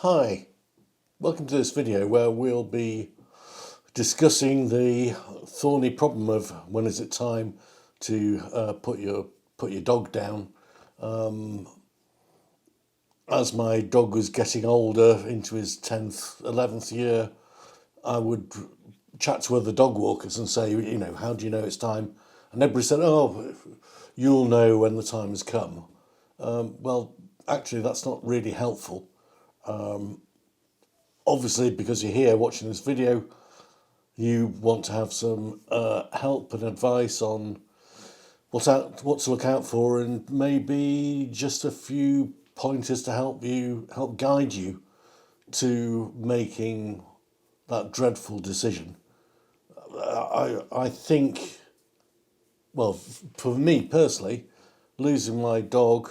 Hi, welcome to this video where we'll be discussing the thorny problem of when is it time to put your dog down. As my dog was getting older, into his 10th, 11th year, I would chat to other dog walkers and say, how do you know it's time? And everybody said, oh, you'll know when the time has come. Well, actually, that's not really helpful. Obviously, because you're here watching this video, you want to have some help and advice on what to look out for, and maybe just a few pointers to help guide you to making that dreadful decision. I think, well, for me personally, losing my dog,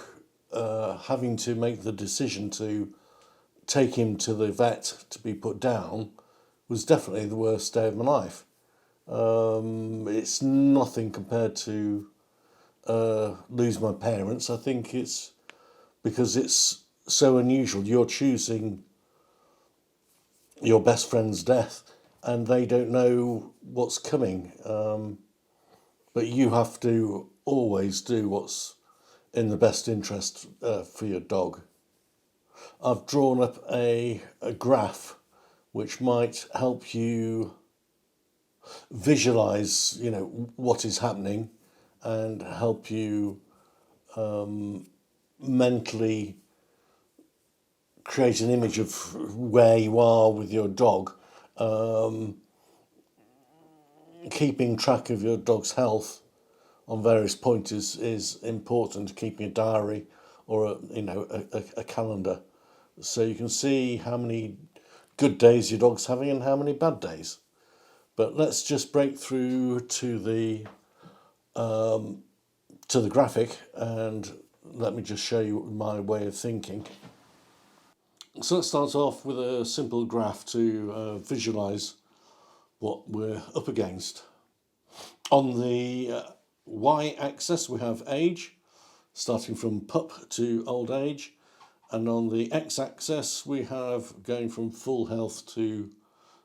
having to make the decision to take him to the vet to be put down, was definitely the worst day of my life. It's nothing compared to lose my parents. I think it's because it's so unusual. You're choosing your best friend's death and they don't know what's coming. But you have to always do what's in the best interest for your dog. I've drawn up a graph which might help you visualize, what is happening, and help you mentally create an image of where you are with your dog. Keeping track of your dog's health on various points is important. Keeping a diary or a calendar, so you can see how many good days your dog's having and how many bad days. But let's just break through to the graphic, and let me just show you my way of thinking. So let's start off with a simple graph to visualize what we're up against. On the y-axis we have age, starting from pup to old age, and on the x-axis we have going from full health to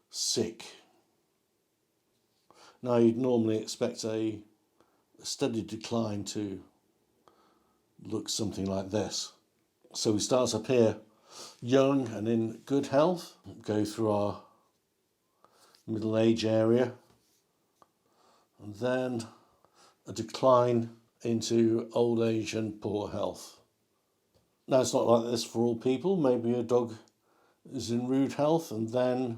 sick. Now, you'd normally expect a steady decline to look something like this. So we start up here young and in good health, go through our middle age area, and then a decline into old age and poor health. Now, it's not like this for all people. Maybe a dog is in rude health and then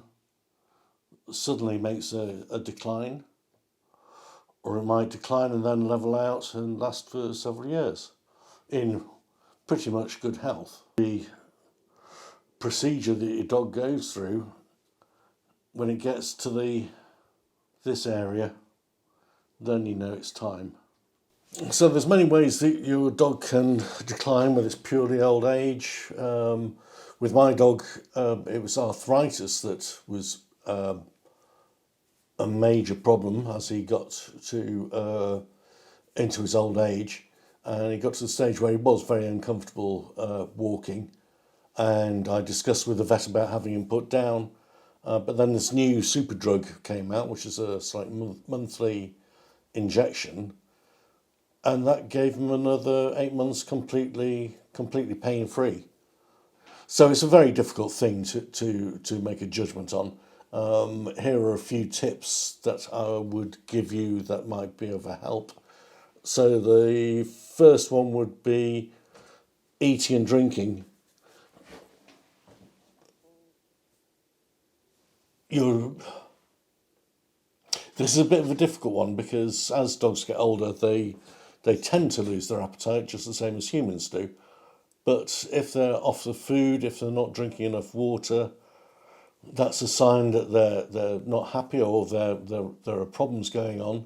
suddenly makes a decline, or it might decline and then level out and last for several years in pretty much good health. The procedure that your dog goes through, when it gets to this area, then you know it's time. So there's many ways that your dog can decline, whether it's purely old age. With my dog, it was arthritis that was a major problem as he got to into his old age, and he got to the stage where he was very uncomfortable walking, and I discussed with the vet about having him put down, but then this new super drug came out, which is a monthly injection, and that gave him another 8 months completely pain-free. So it's a very difficult thing to make a judgment on. Here are a few tips that I would give you that might be of a help. So the first one would be eating and drinking. This is a bit of a difficult one because as dogs get older, they tend to lose their appetite just the same as humans do. But if they're off the food, if they're not drinking enough water, that's a sign that they're not happy, or there are problems going on.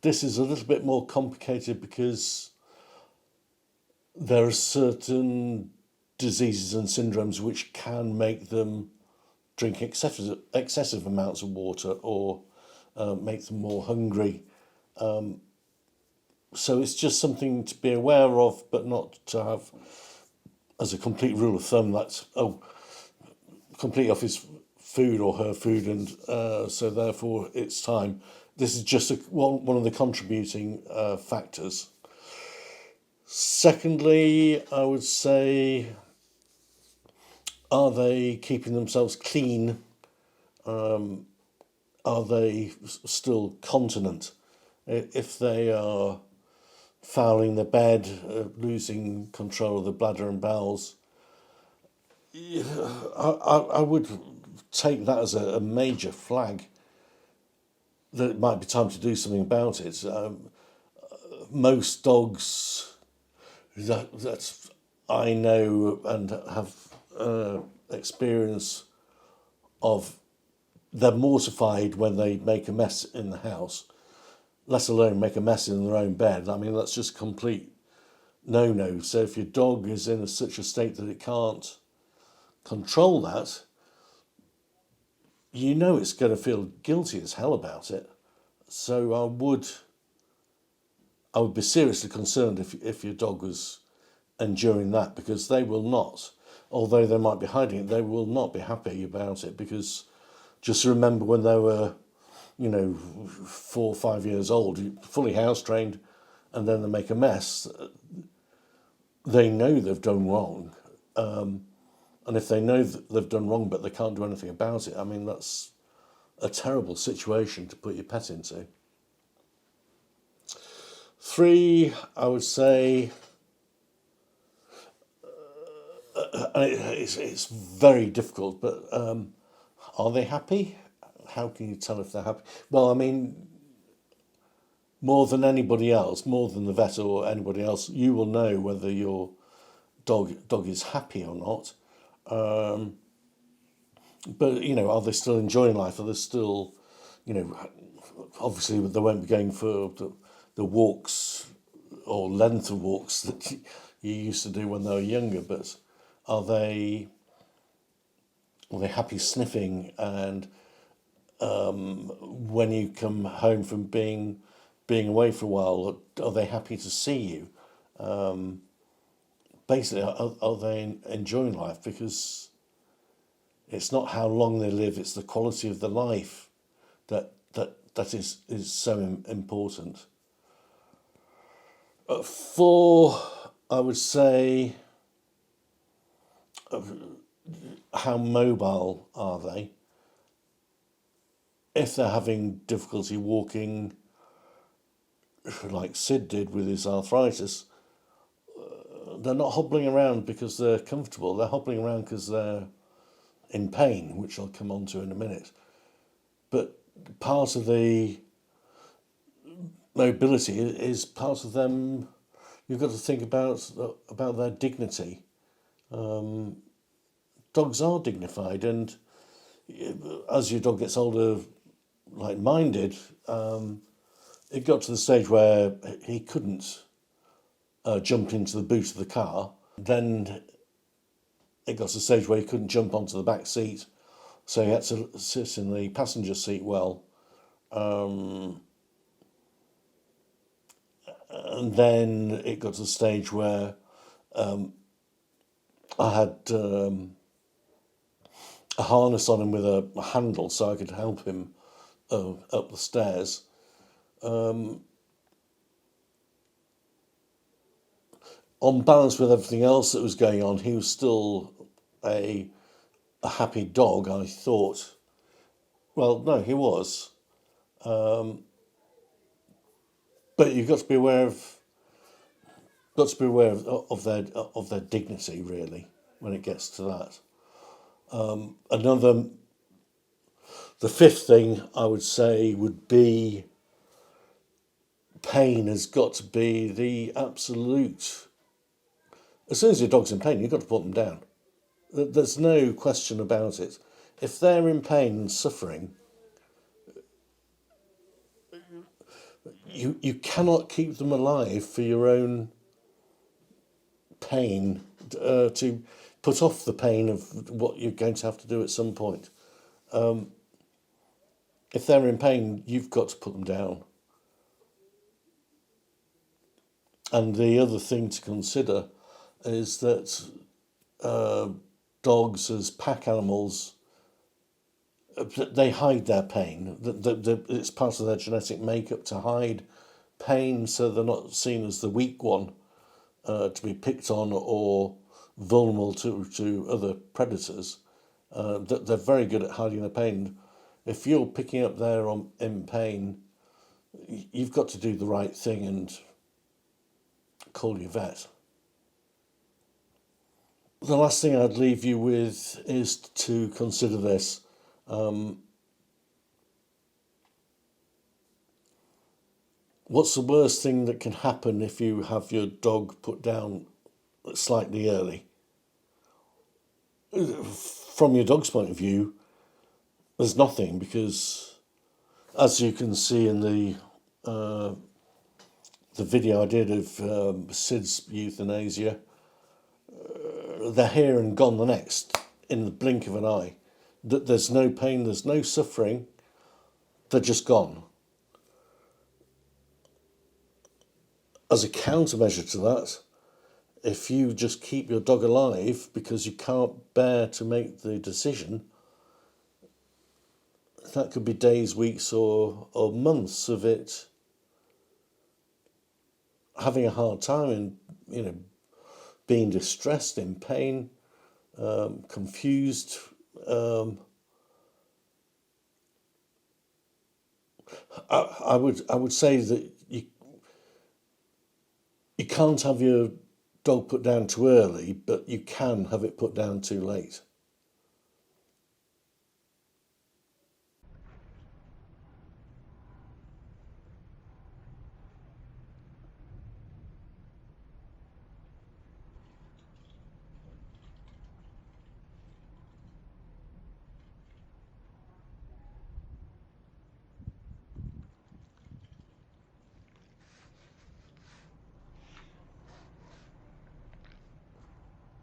This is a little bit more complicated because there are certain diseases and syndromes which can make them drink excessive amounts of water, or make them more hungry. So it's just something to be aware of, but not to have as a complete rule of thumb that, completely off his food or her food, and so therefore it's time. This is just one of the contributing factors. Secondly, I would say, are they keeping themselves clean? Are they still continent? If they are fouling the bed, losing control of the bladder and bowels, I would take that as a major flag that it might be time to do something about it. Most dogs that I know and have experience of, they're mortified when they make a mess in the house, let alone make a mess in their own bed. I mean, that's just complete no-no. So if your dog is in such a state that it can't control that, you know it's going to feel guilty as hell about it. So I would be seriously concerned if your dog was enduring that, because they will not, although they might be hiding it, they will not be happy about it, because just remember when they were, 4 or 5 years old, fully house trained, and then they make a mess, they know they've done wrong. And if they know that they've done wrong but they can't do anything about it, I mean, that's a terrible situation to put your pet into. 3, I would say, it's very difficult, but are they happy? How can you tell if they're happy? Well, I mean, more than anybody else, more than the vet or anybody else, you will know whether your dog is happy or not. But, are they still enjoying life? Are they still, obviously they won't be going for the walks or length of walks that you used to do when they were younger, but are they happy sniffing? And when you come home from being away for a while, are they happy to see you? Basically, are they enjoying life? Because it's not how long they live, it's the quality of the life that is so important. 4, I would say, how mobile are they? If they're having difficulty walking, like Sid did with his arthritis, they're not hobbling around because they're comfortable. They're hobbling around because they're in pain, which I'll come on to in a minute. But part of the mobility is part of them. You've got to think about their dignity. Dogs are dignified, and as your dog gets older, like mine did, it got to the stage where he couldn't jump into the boot of the car. Then it got to the stage where he couldn't jump onto the back seat, so he had to sit in the passenger seat well. And then it got to the stage where I had a harness on him with a handle so I could help him up the stairs. On balance with everything else that was going on, he was still a happy dog, I thought. Well, no, he was. But you've got to be aware of their dignity, really, when it gets to that. The 5th thing I would say would be, pain has got to be the absolute. As soon as your dog's in pain, you've got to put them down. There's no question about it. If they're in pain and suffering, you cannot keep them alive for your own pain, to put off the pain of what you're going to have to do at some point. If they're in pain, you've got to put them down. And the other thing to consider is that dogs as pack animals, they hide their pain. It's part of their genetic makeup to hide pain, so they're not seen as the weak one to be picked on or vulnerable to other predators. They're very good at hiding their pain. If you're picking up in pain, you've got to do the right thing and call your vet. The last thing I'd leave you with is to consider this. What's the worst thing that can happen if you have your dog put down slightly early? From your dog's point of view, there's nothing, because as you can see in the video I did of Sid's euthanasia, they're here and gone the next, in the blink of an eye. There's no pain, there's no suffering, they're just gone. As a countermeasure to that, if you just keep your dog alive because you can't bear to make the decision, that could be days, weeks or months of it having a hard time and, being distressed, in pain, confused. I would say that you can't have your dog put down too early, but you can have it put down too late.